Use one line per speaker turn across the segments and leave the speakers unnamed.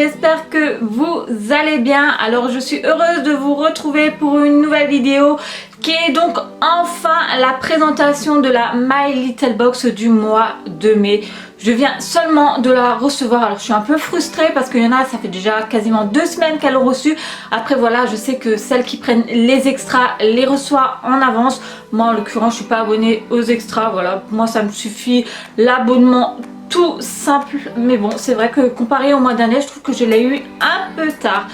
j'espère que vous allez bien. Alors je suis heureuse de vous retrouver pour une nouvelle vidéo qui est donc enfin la présentation de la My Little Box du mois de mai. Je viens seulement de la recevoir, alors je suis un peu frustrée parce qu'il y en a, ça fait déjà quasiment 2 semaines qu'elles l'ont reçue. Après voilà, je sais que celles qui prennent les extras les reçoivent en avance. Moi en l'occurrence je suis pas abonnée aux extras, voilà, pour moi ça me suffit l'abonnement tout simple. Mais bon, c'est vrai que comparé au mois dernier, je trouve que je l'ai eu un peu tard.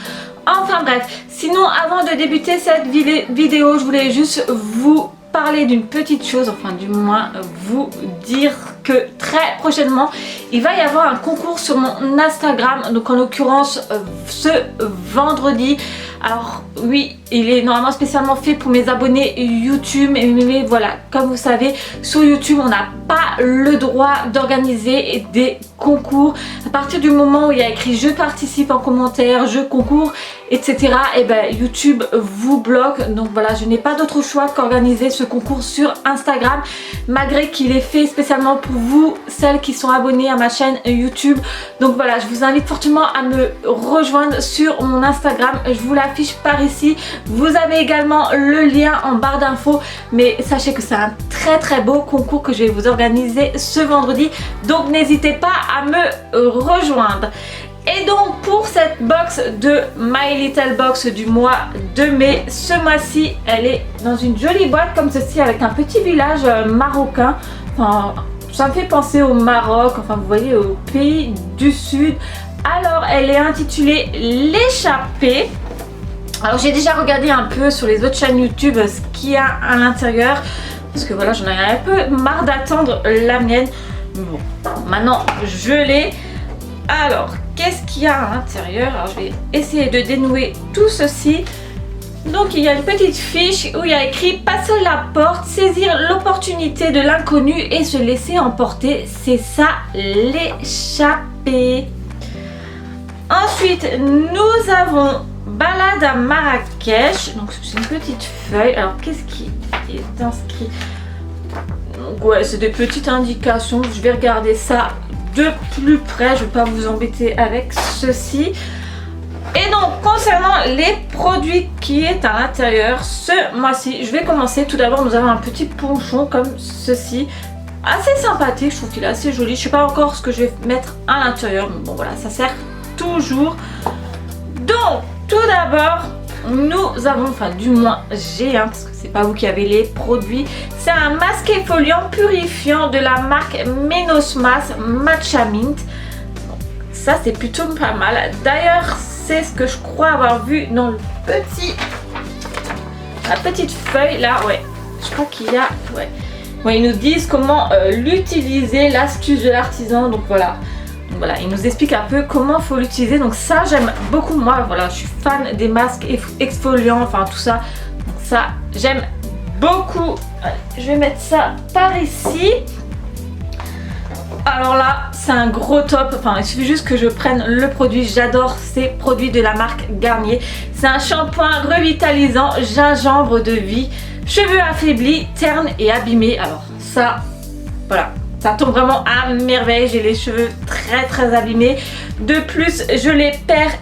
Enfin bref, sinon avant de débuter cette vidéo, je voulais juste vous parler d'une petite chose, enfin du moins vous dire que très prochainement il va y avoir un concours sur mon Instagram, donc en l'occurrence ce vendredi. Alors oui, il est normalement spécialement fait pour mes abonnés YouTube, mais voilà, comme vous savez, sur YouTube on n'a pas le droit d'organiser des concours. À partir du moment où il y a écrit je participe en commentaire, je concours, etc., et ben YouTube vous bloque. Donc voilà, je n'ai pas d'autre choix qu'organiser ce concours sur Instagram, malgré qu'il est fait spécialement pour vous, celles qui sont abonnées à ma chaîne YouTube. Donc voilà, je vous invite fortement à me rejoindre sur mon Instagram, je vous l'affiche par ici. Vous avez également le lien en barre d'infos, mais sachez que c'est un très beau concours que je vais vous organiser ce vendredi, donc n'hésitez pas à me rejoindre. Et donc pour cette box de My Little Box du mois de mai, ce mois-ci elle est dans une jolie boîte comme ceci avec un petit village marocain. Enfin, ça me fait penser au Maroc, enfin vous voyez, au pays du sud. Alors elle est intitulée l'échappée. Alors j'ai déjà regardé un peu sur les autres chaînes YouTube ce qu'il y a à l'intérieur, parce que voilà, j'en ai un peu marre d'attendre la mienne. Bon, maintenant je l'ai. Alors qu'est-ce qu'il y a à l'intérieur? Alors je vais essayer de dénouer tout ceci. Donc il y a une petite fiche où il y a écrit passer la porte, saisir l'opportunité de l'inconnu et se laisser emporter. C'est ça l'échappée. Ensuite nous avons balade à Marrakech. Donc c'est une petite feuille. Alors qu'est-ce qui est inscrit? Donc ouais, c'est des petites indications. Je vais regarder ça de plus près, je ne vais pas vous embêter avec ceci. Et donc concernant les produits qui est à l'intérieur ce mois-ci, je vais commencer. Tout d'abord nous avons un petit ponchon comme ceci, assez sympathique, je trouve qu'il est assez joli. Je ne sais pas encore ce que je vais mettre à l'intérieur, mais bon voilà, ça sert toujours. Donc tout d'abord nous avons, enfin du moins j'ai un, parce que c'est pas vous qui avez les produits, c'est un masque exfoliant purifiant de la marque Menosmas Matcha Mint. Bon, ça c'est plutôt pas mal. D'ailleurs c'est ce que je crois avoir vu dans le la petite feuille là, ouais, je crois qu'il y a, ouais, ils nous disent comment l'utiliser, l'astuce de l'artisan. Donc voilà. Voilà, il nous explique un peu comment il faut l'utiliser. Donc ça j'aime beaucoup. Moi voilà, je suis fan des masques exfoliants, enfin tout ça. Donc ça j'aime beaucoup. Je vais mettre ça par ici. Alors là c'est un gros top. Enfin il suffit juste que je prenne le produit. J'adore ces produits de la marque Garnier. C'est un shampoing revitalisant gingembre de vie, cheveux affaiblis, ternes et abîmés. Alors ça, voilà, ça tombe vraiment à merveille. J'ai les cheveux très abîmés. De plus, je les perds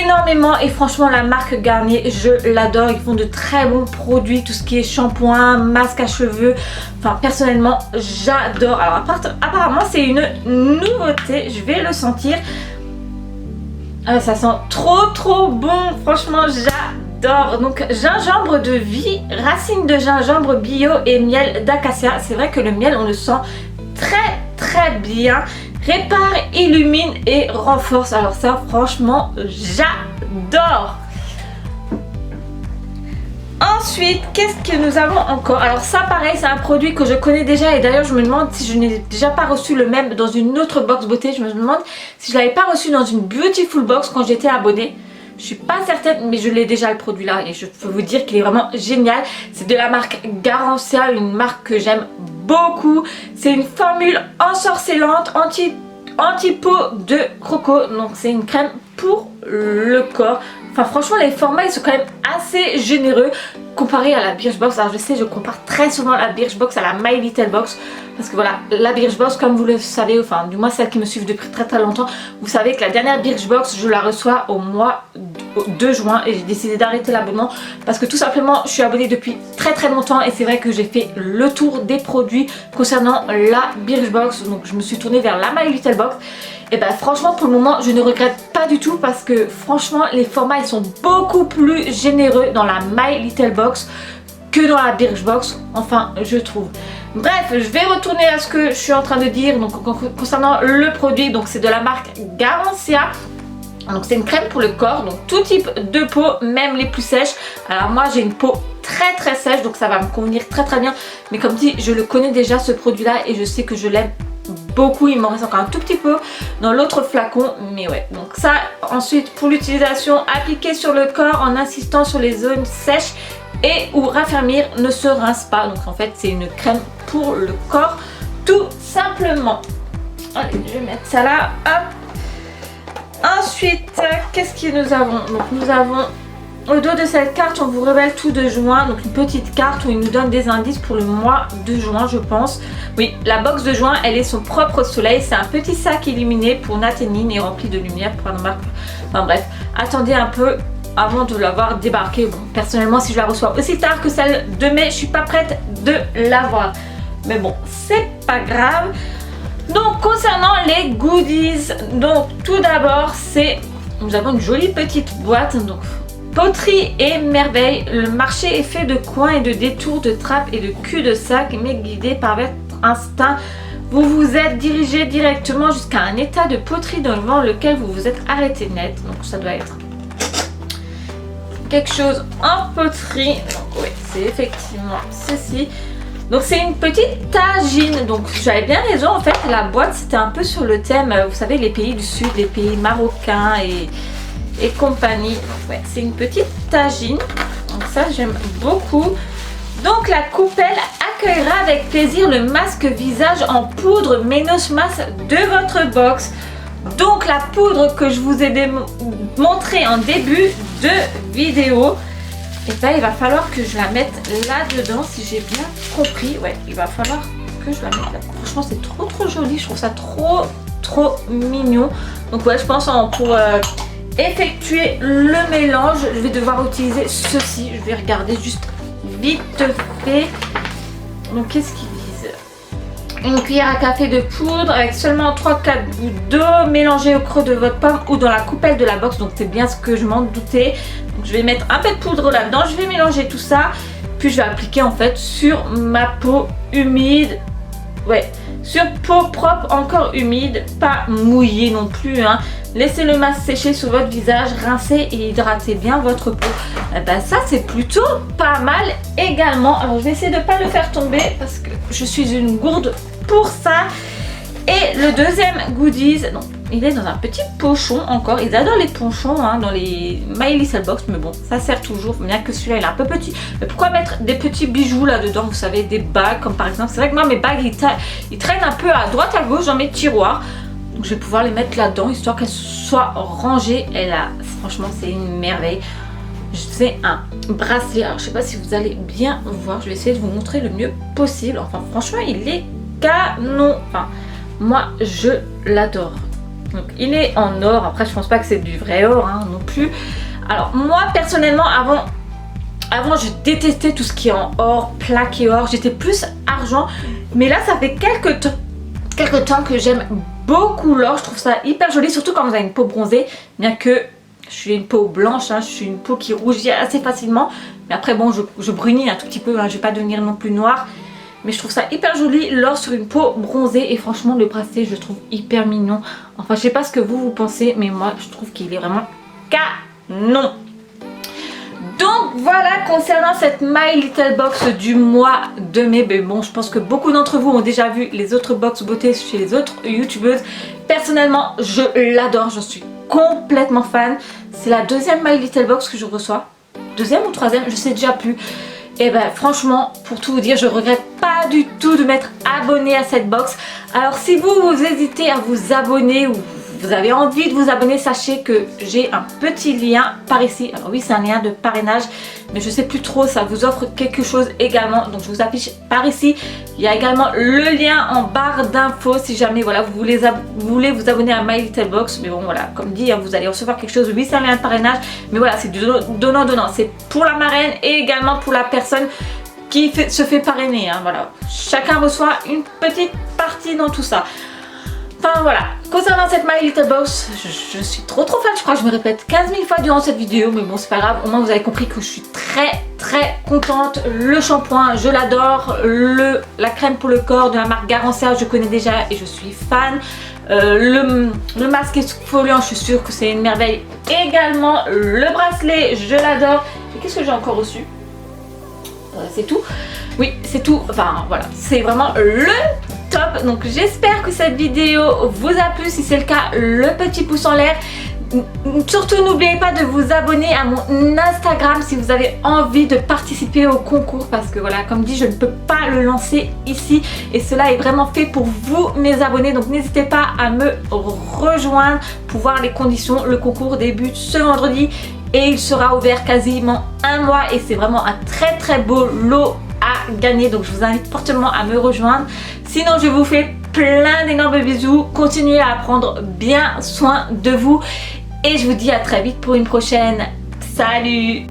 énormément et franchement la marque Garnier, je l'adore. Ils font de très bons produits, tout ce qui est shampoing, masque à cheveux. Enfin personnellement, j'adore. Alors apparemment c'est une nouveauté. Je vais le sentir. Ah, ça sent trop bon. Franchement, j'adore. Donc gingembre de vie, racines de gingembre bio et miel d'acacia. C'est vrai que le miel on le sent très bien. Répare, illumine et renforce. Alors ça franchement j'adore. Ensuite qu'est-ce que nous avons encore? Alors ça pareil, c'est un produit que je connais déjà, et d'ailleurs je me demande si je n'ai déjà pas reçu le même dans une autre box beauté. Je me demande si je l'avais pas reçu dans une Beautiful Box quand j'étais abonnée. Je suis pas certaine, mais je l'ai déjà le produit là et je peux vous dire qu'il est vraiment génial. C'est de la marque Garancia, une marque que j'aime beaucoup. C'est une formule ensorcelante anti-peau de croco. Donc c'est une crème pour le corps. Enfin franchement les formats ils sont quand même assez généreux comparé à la Birchbox. Alors je sais, je compare très souvent la Birchbox à la My Little Box parce que voilà, la Birchbox comme vous le savez, enfin du moins celles qui me suivent depuis très longtemps, vous savez que la dernière Birchbox je la reçois au mois de juin et j'ai décidé d'arrêter l'abonnement parce que tout simplement je suis abonnée depuis très longtemps et c'est vrai que j'ai fait le tour des produits concernant la Birchbox, donc je me suis tournée vers la My Little Box. Et ben franchement pour le moment je ne regrette pas du tout parce que franchement les formats ils sont beaucoup plus généreux dans la My Little Box que dans la Birchbox, enfin je trouve. Bref, je vais retourner à ce que je suis en train de dire donc concernant le produit. Donc c'est de la marque Garancia. Donc c'est une crème pour le corps, donc tout type de peau, même les plus sèches. Alors moi j'ai une peau très sèche donc ça va me convenir très bien. Mais comme dit, je le connais déjà ce produit là et je sais que je l'aime beaucoup. Il m'en reste encore un tout petit peu dans l'autre flacon, mais ouais. Donc ça ensuite pour l'utilisation, appliquer sur le corps en insistant sur les zones sèches et ou raffermir, ne se rince pas. Donc en fait c'est une crème pour le corps tout simplement. Allez, je vais mettre ça là, hop. Ensuite, qu'est-ce que nous avons? Donc nous avons au dos de cette carte, on vous révèle tout de juin, donc une petite carte où il nous donne des indices pour le mois de juin je pense. Oui, la box de juin, elle est son propre soleil, c'est un petit sac illuminé pour Nathénine et rempli de lumière pour une marque. Enfin bref, attendez un peu avant de l'avoir débarqué. Bon, personnellement si je la reçois aussi tard que celle de mai, je suis pas prête de l'avoir. Mais bon, c'est pas grave. Donc concernant les goodies, donc tout d'abord c'est, nous avons une jolie petite boîte, donc poterie et merveille. Le marché est fait de coins et de détours, de trappes et de cul-de-sac, mais guidé par votre instinct, vous vous êtes dirigé directement jusqu'à un état de poterie devant lequel vous vous êtes arrêté net. Donc ça doit être quelque chose en poterie. Donc oui, c'est effectivement ceci. Donc c'est une petite tagine, donc j'avais bien raison en fait, la boîte c'était un peu sur le thème, vous savez les pays du sud, les pays marocains et compagnie. Donc ouais, c'est une petite tagine, donc ça j'aime beaucoup. Donc la coupelle accueillera avec plaisir le masque visage en poudre Ménosmas de votre box. Donc la poudre que je vous ai montré en début de vidéo, et ben il va falloir que je la mette là-dedans si j'ai bien compris. Ouais, il va falloir que je la mette là. Franchement c'est trop joli, je trouve ça trop mignon. Donc ouais, je pense pour effectuer le mélange, je vais devoir utiliser ceci. Je vais regarder juste vite fait. Donc qu'est-ce qu'il vise? Une cuillère à café de poudre avec seulement 3-4 gouttes d'eau mélangées au creux de votre pomme ou dans la coupelle de la box. Donc c'est bien ce que je m'en doutais. Donc je vais mettre un peu de poudre là-dedans, je vais mélanger tout ça. Puis je vais appliquer en fait sur ma peau humide. Ouais, sur peau propre encore humide, pas mouillée non plus, hein. Laissez le masque sécher sur votre visage, rincez et hydratez bien votre peau. Et ben ça c'est plutôt pas mal également. Alors je vais essayer de ne pas le faire tomber parce que je suis une gourde pour ça. Et le deuxième goodies, non, il est dans un petit pochon encore. Ils adorent les pochons hein, dans les My Little Box, mais bon, ça sert toujours, bien que celui-là il est un peu petit. Mais pourquoi mettre des petits bijoux là-dedans? Vous savez, des bagues comme par exemple. C'est vrai que moi mes bagues ils traînent un peu à droite à gauche dans mes tiroirs. Donc je vais pouvoir les mettre là-dedans histoire qu'elles soient rangées. Et là, franchement, c'est une merveille. C'est un bracelet. Alors je sais pas si vous allez bien voir. Je vais essayer de vous montrer le mieux possible. Enfin, franchement, il est canon. Enfin, moi, je l'adore. Donc il est en or. Après, je pense pas que c'est du vrai or hein, non plus. Alors moi, personnellement, avant, je détestais tout ce qui est en or, plaqué or. J'étais plus argent. Mais là, ça fait quelques temps que j'aime beaucoup l'or. Je trouve ça hyper joli, surtout quand vous avez une peau bronzée. Bien que je suis une peau blanche, hein, je suis une peau qui rougit assez facilement. Mais après, bon, je brunis un tout petit peu. Hein, je vais pas devenir non plus noire. Mais je trouve ça hyper joli, l'or sur une peau bronzée. Et franchement, le bracelet, je le trouve hyper mignon. Enfin, je sais pas ce que vous pensez, mais moi, je trouve qu'il est vraiment canon. Donc voilà concernant cette My Little Box du mois de mai. Mais bon, je pense que beaucoup d'entre vous ont déjà vu les autres box beauté chez les autres youtubeuses. Personnellement, je l'adore, j'en suis complètement fan. C'est la deuxième My Little Box que je reçois. Deuxième ou troisième, je sais déjà plus. Et ben franchement, pour tout vous dire, je regrette pas du tout de m'être abonnée à cette box. Alors si vous hésitez à vous abonner ou vous avez envie de vous abonner, sachez que j'ai un petit lien par ici. Alors oui, c'est un lien de parrainage, mais je sais plus trop, ça vous offre quelque chose également. Donc je vous affiche par ici. Il y a également le lien en barre d'infos si jamais voilà, vous voulez vous abonner à My Little Box. Mais bon voilà, comme dit, hein, vous allez recevoir quelque chose. Oui, c'est un lien de parrainage, mais voilà, c'est du donnant-donnant. C'est pour la marraine et également pour la personne qui se fait parrainer. Hein, voilà. Chacun reçoit une petite partie dans tout ça. Enfin voilà, concernant cette My Little Box, je suis trop fan, je crois que je me répète 15 000 fois durant cette vidéo, mais bon c'est pas grave, au moins vous avez compris que je suis très contente. Le shampoing, je l'adore, la crème pour le corps de la marque Garancia, je connais déjà et je suis fan. Le masque exfoliant, je suis sûre que c'est une merveille également. Le bracelet, je l'adore. Et qu'est-ce que j'ai encore reçu? C'est tout. Oui, c'est tout. Enfin voilà, c'est vraiment le top. Donc j'espère que cette vidéo vous a plu. Si c'est le cas, le petit pouce en l'air. Surtout n'oubliez pas de vous abonner à mon Instagram si vous avez envie de participer au concours, parce que voilà, comme dit, je ne peux pas le lancer ici et cela est vraiment fait pour vous mes abonnés. Donc n'hésitez pas à me rejoindre pour voir les conditions. Le concours débute ce vendredi et il sera ouvert quasiment un mois et c'est vraiment un très beau lot à gagner. Donc je vous invite fortement à me rejoindre. Sinon je vous fais plein d'énormes bisous. Continuez à prendre bien soin de vous et je vous dis à très vite pour une prochaine. Salut!